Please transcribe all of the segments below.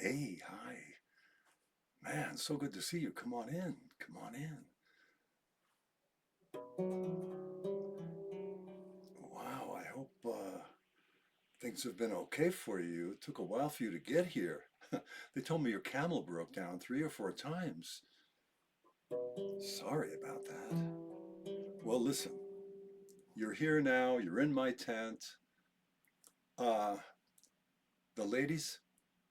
Hey, hi. Man, so good to see you. Come on in. Come on in. Wow, I hope things have been okay for you. It took a while for you to get here. They told me your camel broke down 3 or 4 times. Sorry about that. Well, listen, you're here now. You're in my tent. Uh, the ladies,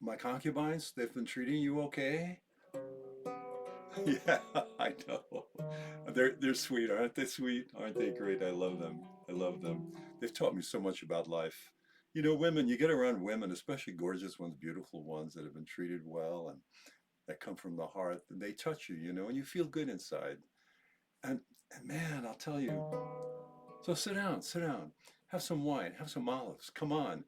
my concubines, they've been treating you okay? Yeah, I know. They're sweet, aren't they sweet? Aren't they great? I love them. I love them. They've taught me so much about life. You know, women, you get around women, especially gorgeous ones, beautiful ones that have been treated well and that come from the heart, and they touch you, and you feel good inside. And, and man, I'll tell you. So sit down, sit down. Have some wine, have some olives. Come on.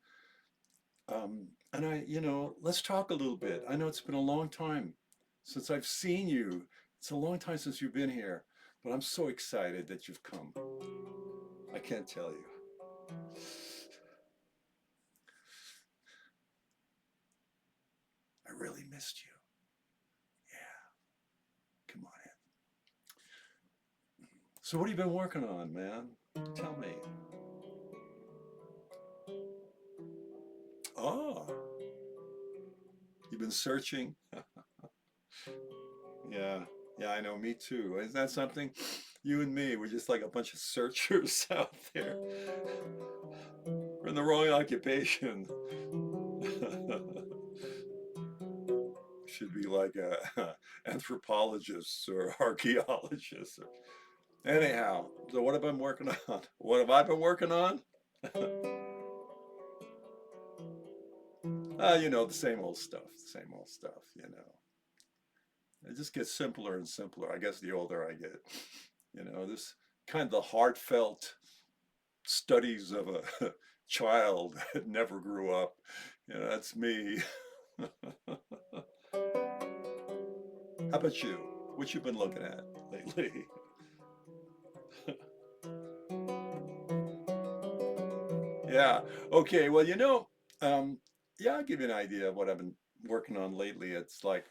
Let's talk a little bit. I know it's been a long time since I've seen you. It's a long time since you've been here, but I'm so excited that you've come. I can't tell you. I really missed you. Yeah, come on in. So, what have you been working on, man? Tell me. Oh, you've been searching? Yeah, yeah, I know, me too. Isn't that something? You and me, we're just like a bunch of searchers out there. We're in the wrong occupation. Should be like anthropologists or archaeologists. Anyhow, so what have I been working on? What have I been working on? The same old stuff, the same old stuff. It just gets simpler and simpler, I guess, the older I get. This kind of the heartfelt studies of a child that never grew up. That's me. How about you? What you been looking at lately? Yeah. Okay. Well, um, yeah, I'll give you an idea of what I've been working on lately. It's like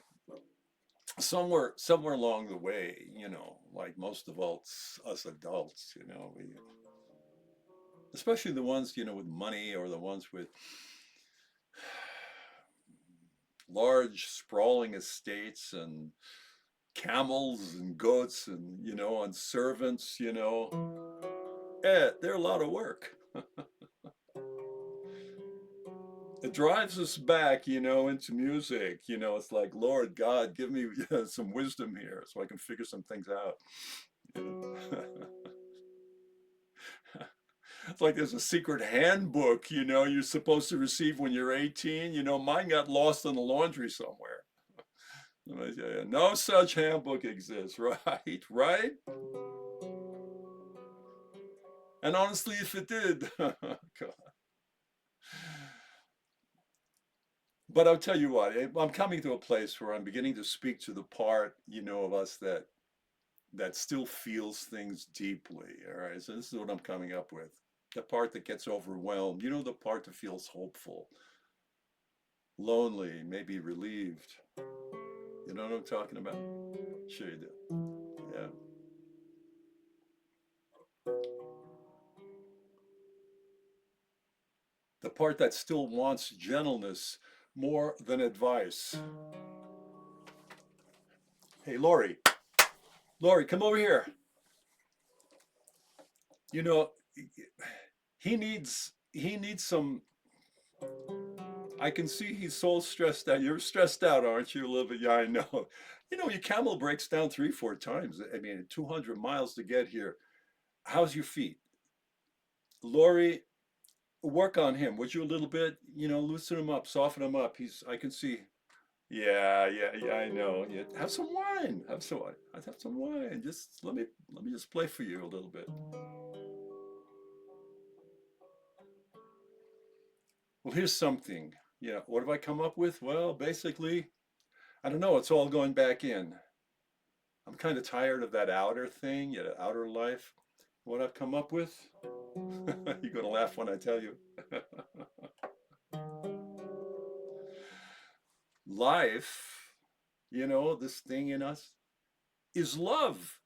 somewhere along the way, like most of us adults, we, especially the ones, with money or the ones with large sprawling estates and camels and goats and, and servants, they're a lot of work. It drives us back, into music. It's like, Lord God, give me some wisdom here so I can figure some things out. It's like there's a secret handbook, you're supposed to receive when you're 18. Mine got lost in the laundry somewhere. No such handbook exists, right? Right? And honestly, if it did, but I'll tell you what, I'm coming to a place where I'm beginning to speak to the part, of us that still feels things deeply. All right. So this is what I'm coming up with. The part that gets overwhelmed, the part that feels hopeful, lonely, maybe relieved. You know what I'm talking about? Sure you do. Yeah. The part that still wants gentleness more than advice. Hey, Lori. Lori, come over here. You know, he needs some. I can see he's so stressed out. You're stressed out, aren't you? A little bit. Yeah, I know. Your camel breaks down 3, 4 times. I mean, 200 miles to get here. How's your feet? Lori, work on him. Would you a little bit? Loosen him up, soften him up. I can see. Yeah, yeah, yeah. I know. Yeah, have some wine. Have some. Have some wine. Just let me just play for you a little bit. Well, here's something. What have I come up with? Well, basically, I don't know. It's all going back in. I'm kind of tired of that outer thing, outer life. What I've come up with? You're gonna laugh when I tell you. Life, this thing in us, is love.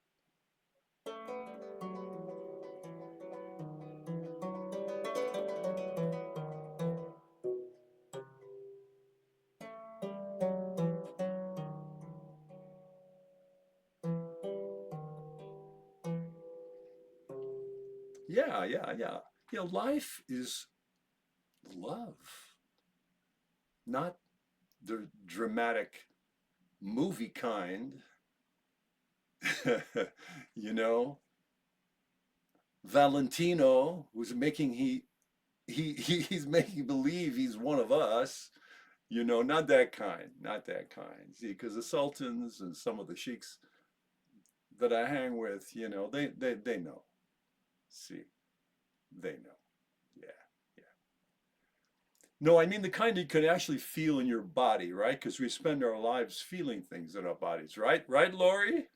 Yeah, yeah, yeah. Life is love, not the dramatic movie kind. you know, Valentino, who's making he's making believe he's one of us. Not that kind, not that kind. See, because the sultans and some of the sheiks that I hang with, they know. See, they know. Yeah, yeah. No, I mean the kind you could actually feel in your body, right? Because we spend our lives feeling things in our bodies, right? Right, Lori?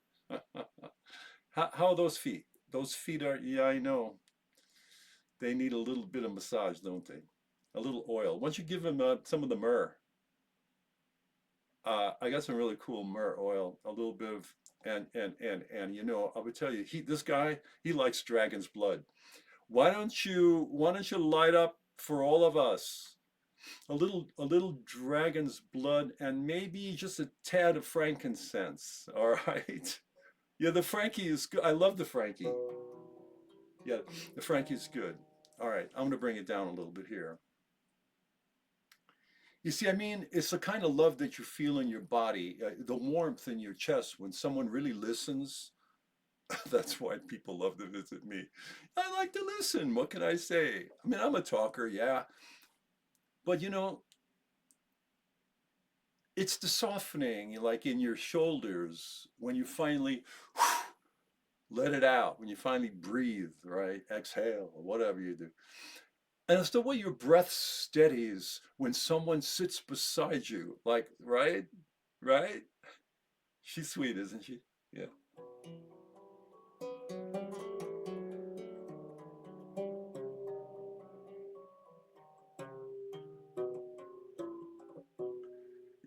How are those feet? Those feet are, yeah, I know. They need a little bit of massage, don't they? A little oil. Once you give them some of the myrrh, I got some really cool myrrh oil, a little bit of, and I would tell you, this guy, he likes dragon's blood. Why don't you light up for all of us a little dragon's blood and maybe just a tad of frankincense, all right? Yeah, the Frankie is good. I love the Frankie. Yeah, the Frankie's good. All right, I'm gonna bring it down a little bit here. You see, I mean, it's the kind of love that you feel in your body, the warmth in your chest when someone really listens. That's why people love to visit me. I like to listen. What can I say? I mean, I'm a talker, yeah. But it's the softening, like in your shoulders, when you finally let it out, when you finally breathe, right? Exhale, or whatever you do. And it's the way your breath steadies when someone sits beside you, like, right? Right? She's sweet, isn't she? Yeah.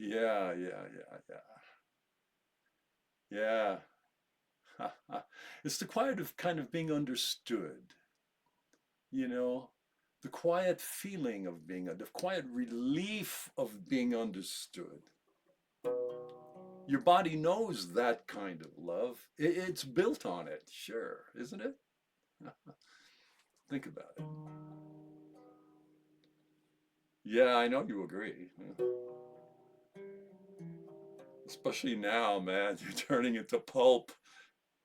Yeah, yeah, yeah, yeah. Yeah. It's the quiet of kind of being understood, you know, the quiet feeling of the quiet relief of being understood. Your body knows that kind of love. It's built on it, sure, isn't it? Think about it. Yeah, I know you agree. Especially now, man, you're turning into pulp.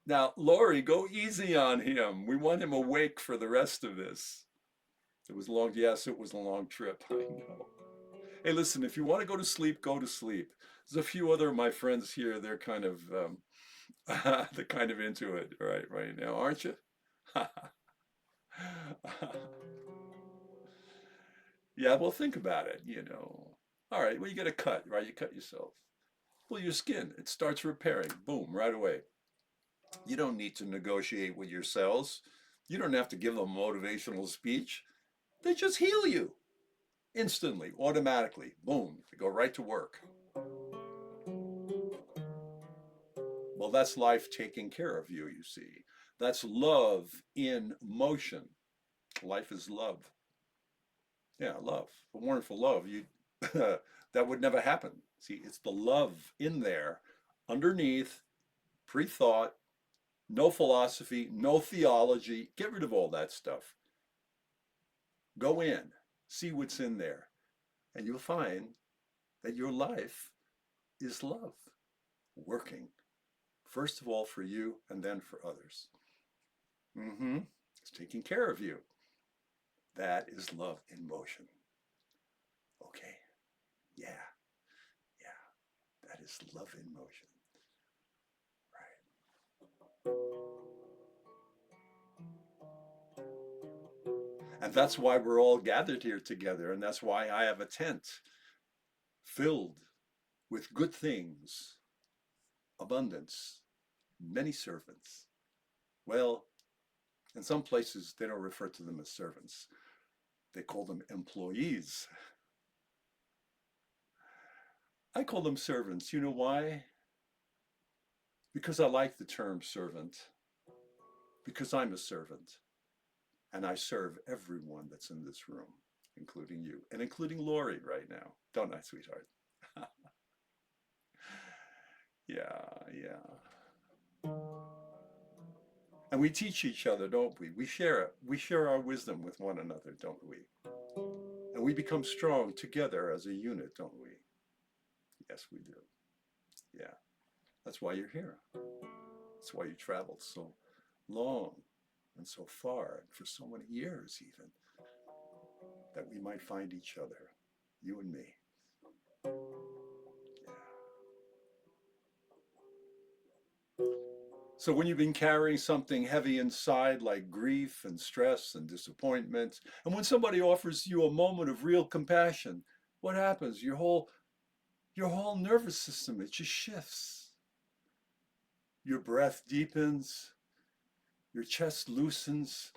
Now, Lori, go easy on him. We want him awake for the rest of this. It was long, yes, it was a long trip. I know. Hey, listen, if you want to go to sleep, go to sleep. There's a few other of my friends here. They're kind of, they're kind of into it right now, aren't you? Yeah, well, think about it. All right, well, you get a cut, right? You cut yourself. Well, your skin, it starts repairing. Boom, right away. You don't need to negotiate with your cells. You don't have to give them a motivational speech. They just heal you instantly, automatically. Boom, they go right to work. Well, that's life taking care of you, you see. That's love in motion. Life is love. Yeah, love. If it weren't for love, you that would never happen. See, it's the love in there, underneath, pre-thought, no philosophy, no theology. Get rid of all that stuff. Go in, see what's in there, and you'll find that your life is love working, first of all for you and then for others. Mm-hmm. It's taking care of you. That is love in motion. Okay. Yeah. Yeah. That is love in motion. Right. And that's why we're all gathered here together. And that's why I have a tent filled with good things, abundance, many servants. Well, in some places, they don't refer to them as servants, they call them employees. I call them servants. You know why? Because I like the term servant, because I'm a servant and I serve everyone that's in this room, including you and including Lori right now. Don't I, sweetheart? Yeah, yeah. And we teach each other, don't we? We share our wisdom with one another, don't we? And we become strong together as a unit, don't we? Yes, we do. Yeah. That's why you're here. That's why you traveled so long and so far and for so many years even, that we might find each other, you and me. Yeah. So when you've been carrying something heavy inside like grief and stress and disappointment, and when somebody offers you a moment of real compassion, what happens? Your whole nervous system, it just shifts. Your breath deepens, your chest loosens,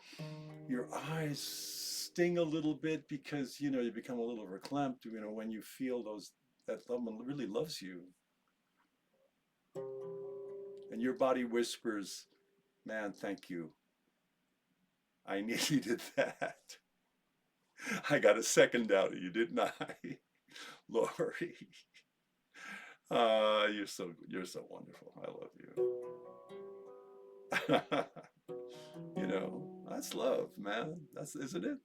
your eyes sting a little bit because you become a little verklempt, when you feel that someone really loves you. And your body whispers, man, thank you. I needed that. I got a second out of you, didn't I? Lori. You're so wonderful. I love you. That's love, man. That's Isn't it?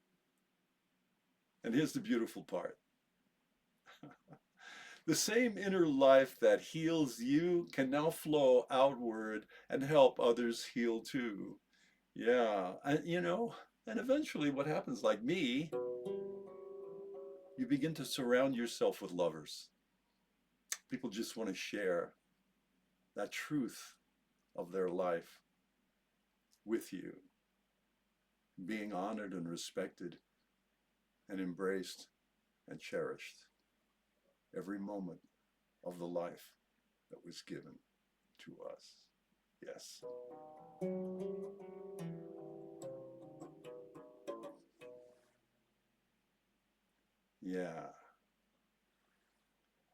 And here's the beautiful part. The same inner life that heals you can now flow outward and help others heal too. Yeah. And eventually what happens, like me, you begin to surround yourself with lovers. People just want to share that truth of their life with you, being honored and respected and embraced and cherished every moment of the life that was given to us. Yes. Yeah.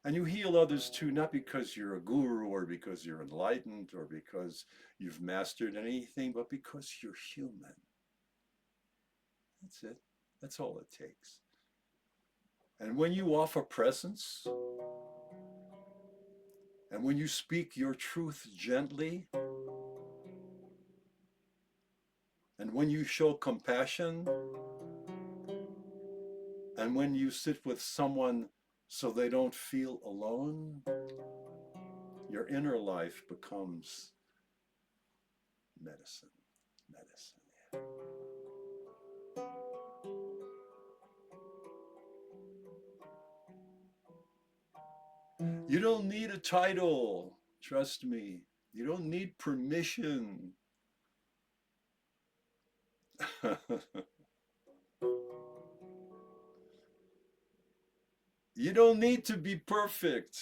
And you heal others too, not because you're a guru or because you're enlightened or because you've mastered anything, but because you're human. That's it. That's all it takes. And when you offer presence, and when you speak your truth gently, and when you show compassion, and when you sit with someone so they don't feel alone, your inner life becomes medicine. Medicine. You don't need a title. Trust me. You don't need permission. You don't need to be perfect.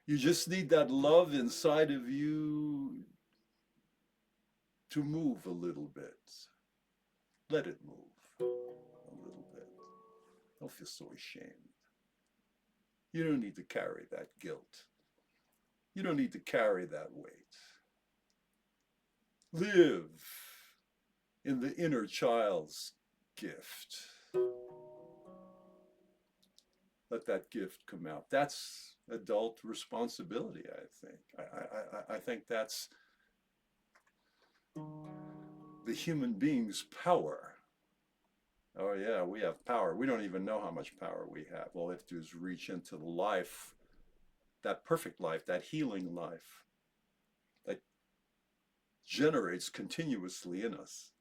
You just need that love inside of you to move a little bit. Let it move a little bit. Don't feel so ashamed. You don't need to carry that guilt. You don't need to carry that weight. Live in the inner child's gift. Let that gift come out. That's adult responsibility, I think. I think that's the human being's power. Oh, yeah, we have power. We don't even know how much power we have. All we have to do is reach into the life, that perfect life, that healing life that generates continuously in us,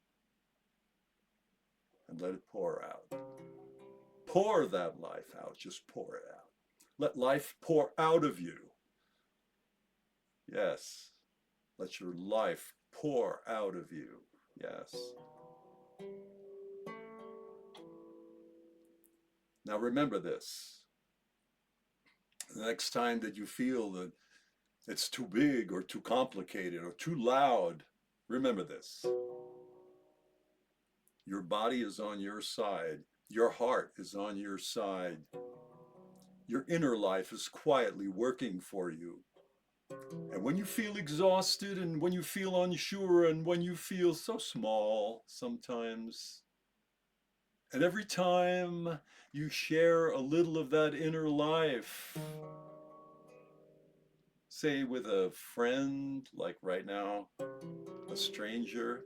and let it pour out. Pour that life out. Just pour it out. Let life pour out of you. Yes. Let your life pour out of you. Yes. Now remember this. The next time that you feel that it's too big or too complicated or too loud, remember this. Your body is on your side. Your heart is on your side. Your inner life is quietly working for you. And when you feel exhausted and when you feel unsure and when you feel so small sometimes, and every time you share a little of that inner life, say with a friend, like right now, a stranger,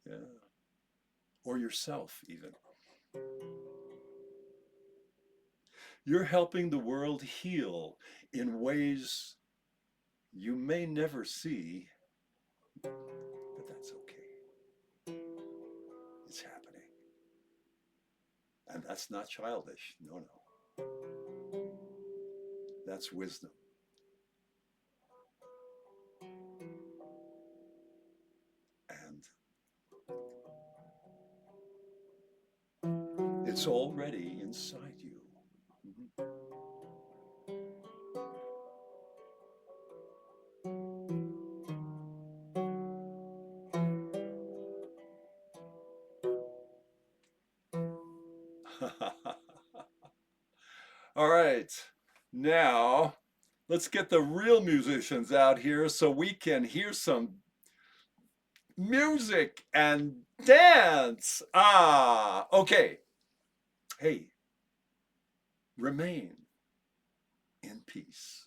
yeah, or yourself even, you're helping the world heal in ways you may never see, but that's okay. It's happening. And that's not childish. No, no. That's wisdom. And it's already inside you. Mhm. All right. Now, let's get the real musicians out here so we can hear some music and dance. Ah, okay. Hey, remain in peace.